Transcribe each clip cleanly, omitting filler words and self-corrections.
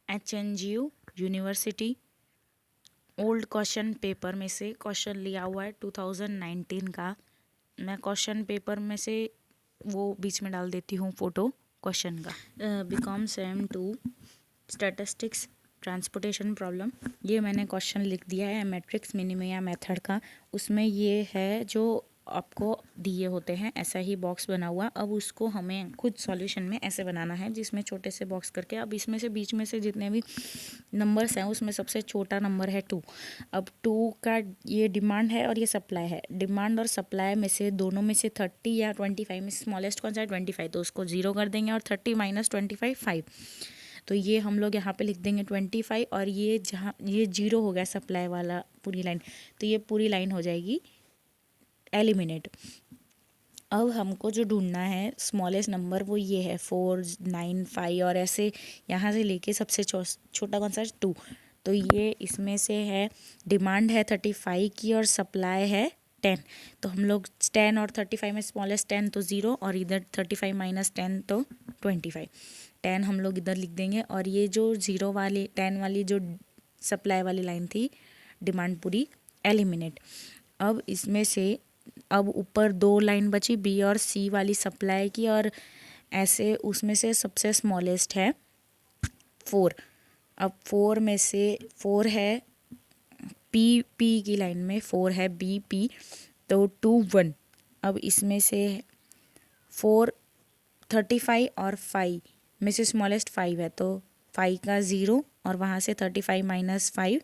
HNGU university old question paper में से question लिया हुआ है 2019 का। मैं क्वेश्चन पेपर में से वो बीच में डाल देती हूँ फोटो क्वेश्चन का। BCom sem 2 statistics transportation problem, ये मैंने क्वेश्चन लिख दिया है मैट्रिक्स मिनिमिया मेथड का। उसमें ये है जो आपको दिए होते हैं, ऐसा ही बॉक्स बना हुआ। अब उसको हमें खुद सॉल्यूशन में ऐसे बनाना है जिसमें छोटे से बॉक्स करके, अब इसमें से बीच में से जितने भी नंबर्स हैं उसमें सबसे छोटा नंबर है 2। अब 2 का ये डिमांड है और ये सप्लाई है। डिमांड और सप्लाई में से दोनों में से 30 या 25 में स्मॉलेस्ट कौन सा है? 25, तो उसको 0 कर देंगे और 30 माइनस 25 5। तो ये हम लोग यहाँ पे लिख देंगे 25 और ये जहाँ ये 0 हो गया सप्लाई वाला पूरी लाइन, तो ये पूरी लाइन हो जाएगी एलिमिनेट। अब हमको जो ढूंढना है स्मॉलेस्ट नंबर वो ये है 4 9 5 और ऐसे यहाँ से लेके सबसे छोटा कौन सा है? 2। तो ये इसमें से है, डिमांड है 35 की और सप्लाई है 10। तो हम लोग 10 और 35 में स्मॉलेस्ट 10 तो 0 और इधर 35 माइनस 10 तो 25। 10 हम लोग इधर लिख देंगे और ये जो 0 वाली 10 वाली जो सप्लाई वाली लाइन थी, डिमांड पूरी एलिमिनेट। अब इसमें से अब ऊपर 2 लाइन बची बी और सी वाली सप्लाई की, और ऐसे उसमें से सबसे स्मॉलेस्ट है 4। अब 4 में से 4 है पी की लाइन में 4 है बी पी, तो 2 1। अब इसमें से 4 35 और 5 में से स्मॉलेस्ट 5 है, तो 5 का 0 और वहाँ से 35 माइनस 5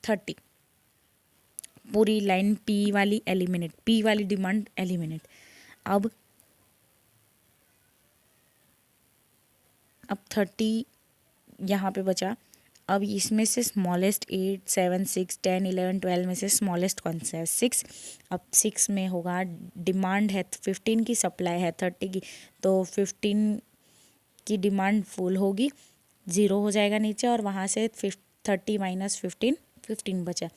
30। पूरी लाइन पी वाली एलिमिनेट, पी वाली डिमांड एलिमिनेट। अब 30 यहाँ पे बचा। अब इसमें से स्मॉलेस्ट 8 7 6 10 11 12 में से स्मॉलेस्ट कौन सा है? 6। अब 6 में होगा, डिमांड है 15 की, सप्लाई है 30 की, तो 15 की डिमांड फुल होगी, 0 हो जाएगा नीचे और वहाँ से 30 माइनस 15 15 बचा।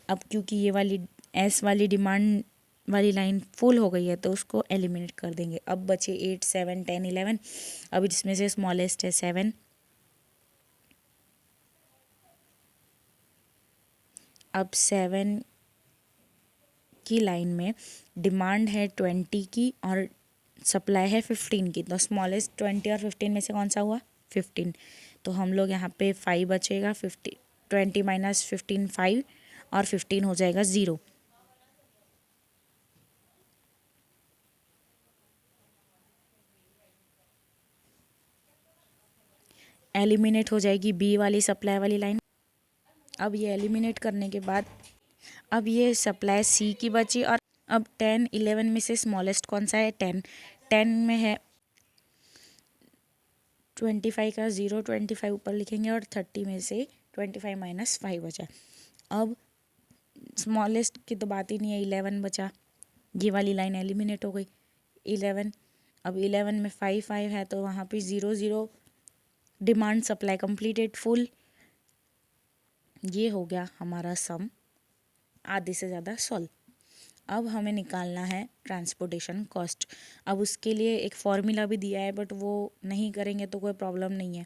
अब क्योंकि ये वाली एस वाली डिमांड वाली लाइन फुल हो गई है तो उसको एलिमिनेट कर देंगे। अब बचे 8 7 10 11। अब इसमें से स्मॉलेस्ट है 7। अब 7 की लाइन में डिमांड है 20 की और सप्लाई है 15 की, तो स्मॉलेस्ट 20 और 15 में से कौन सा हुआ? 15। तो हम लोग यहाँ पे 5 बचेगा, 50 20 माइनस 15 5 और 15 हो जाएगा 0। एलिमिनेट हो जाएगी बी वाली सप्लाई वाली लाइन। अब ये एलिमिनेट करने के बाद अब ये सप्लाई सी की बची, और अब 10 11 में से स्मॉलेस्ट कौन सा है? 10। 10 में है 25 का 0, 25 ऊपर लिखेंगे और 30 में से 25 माइनस 5 बचा। अब स्मॉलेस्ट की तो बात ही नहीं है, 11 बचा, ये वाली लाइन एलिमिनेट हो गई 11। अब 11 में 5 5 है तो वहाँ पे 0 0, डिमांड सप्लाई कंप्लीटेड फुल। ये हो गया हमारा सम आधे से ज़्यादा सॉल्व। अब हमें निकालना है ट्रांसपोर्टेशन कॉस्ट। अब उसके लिए एक फॉर्मूला भी दिया है बट वो नहीं करेंगे तो कोई प्रॉब्लम नहीं है।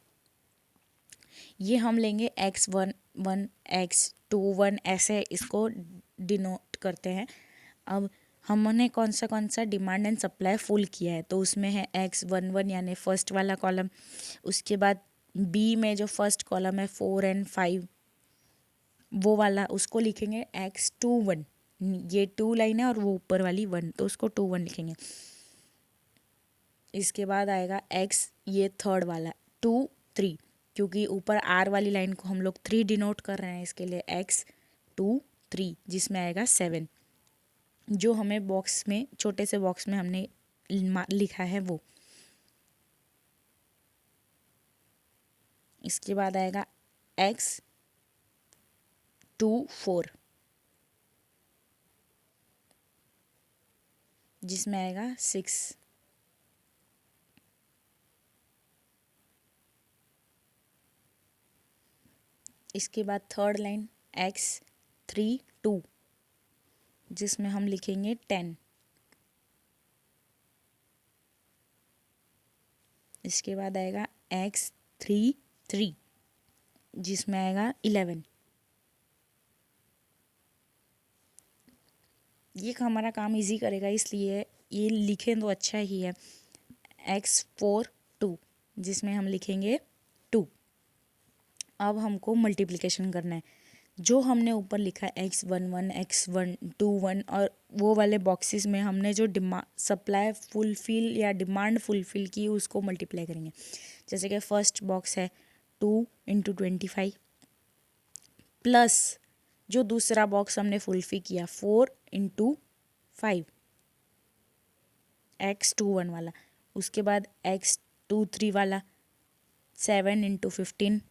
ये हम लेंगे x1 1 x2 1, ऐसे इसको डिनोट करते हैं। अब हमने कौन सा डिमांड एंड सप्लाई फुल किया है, तो उसमें है x11 यानी फर्स्ट वाला कॉलम। उसके बाद बी में जो फर्स्ट कॉलम है 4 एंड 5, वो वाला उसको लिखेंगे x21। ये 2 लाइन है और वो ऊपर वाली 1, तो उसको 2 1 लिखेंगे। इसके बाद आएगा x, ये थर्ड वाला 2 3, क्योंकि ऊपर r वाली लाइन को हम लोग 3 डिनोट कर रहे हैं, इसके लिए x2 3, जिसमें आएगा 7, जो हमें बॉक्स में छोटे से बॉक्स में हमने लिखा है वो। इसके बाद आएगा x2 4, जिसमें आएगा 6। इसके बाद थर्ड लाइन x3 2, जिसमें हम लिखेंगे 10। इसके बाद आएगा x33 जिसमें आएगा 11। ये हमारा काम इजी करेगा, इसलिए ये लिखें तो अच्छा ही है। x42 जिसमें हम लिखेंगे 2। अब हमको मल्टीप्लिकेशन करना है। जो हमने ऊपर लिखा x11 x21 और वो वाले बॉक्सेस में हमने जो सप्लाई फुलफिल या डिमांड फुलफिल की उसको मल्टीप्लाई करेंगे। जैसे कि फर्स्ट बॉक्स है 2 × 25 प्लस जो दूसरा बॉक्स हमने फुलफिल किया 4 × 5 x21 वाला। उसके बाद x23 वाला 7 × 15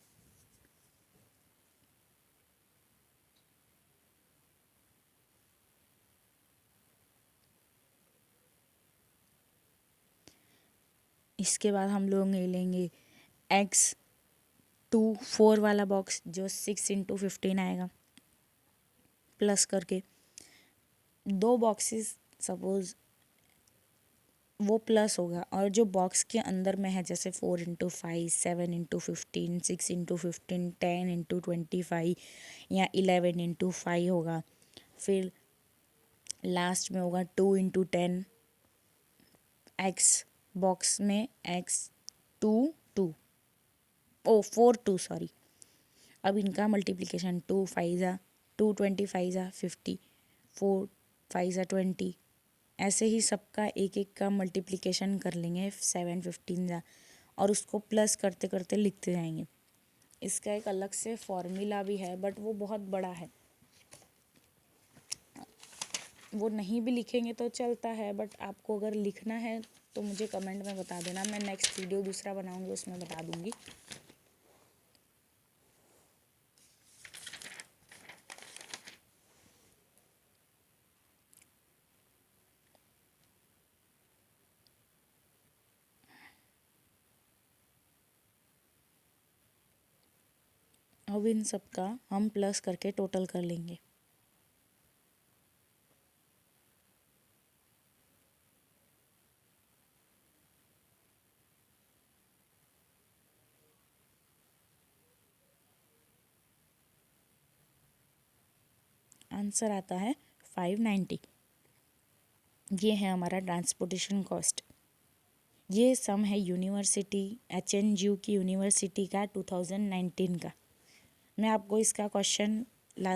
इसके बाद हम लोग ले लेंगे x24 वाला बॉक्स जो 6 × 15 आएगा प्लस करके। दो बॉक्सेस सपोज वो प्लस होगा और जो बॉक्स के अंदर में है जैसे 4 × 5 7 × 15 6 × 15 10 × 25 या 11 × 5 होगा। फिर लास्ट में होगा 2 × 10 x बॉक्स में x22 4 2 सॉरी। अब इनका मल्टीप्लिकेशन 2 5 ज़ा 2 25 ज़ा 50 4 5 ज़ा 20 ऐसे ही सबका एक एक का मल्टीप्लिकेशन कर लेंगे 7 15 ज़ा और उसको प्लस करते करते लिखते जाएंगे। इसका एक अलग से फॉर्मूला भी है बट वो बहुत बड़ा है, वो नहीं भी लिखेंगे तो चलता है, बट आपको अगर लिखना है तो मुझे कमेंट में बता देना। मैं नेक्स्ट वीडियो दूसरा बनाऊंगी उसमें बता दूंगी। अब इन सब का हम प्लस करके टोटल कर लेंगे। आंसर आता है 590। ये है हमारा ट्रांसपोर्टेशन कॉस्ट। ये सम है यूनिवर्सिटी HNGU की यूनिवर्सिटी का 2019 का। मैं आपको इसका क्वेश्चन लास्ट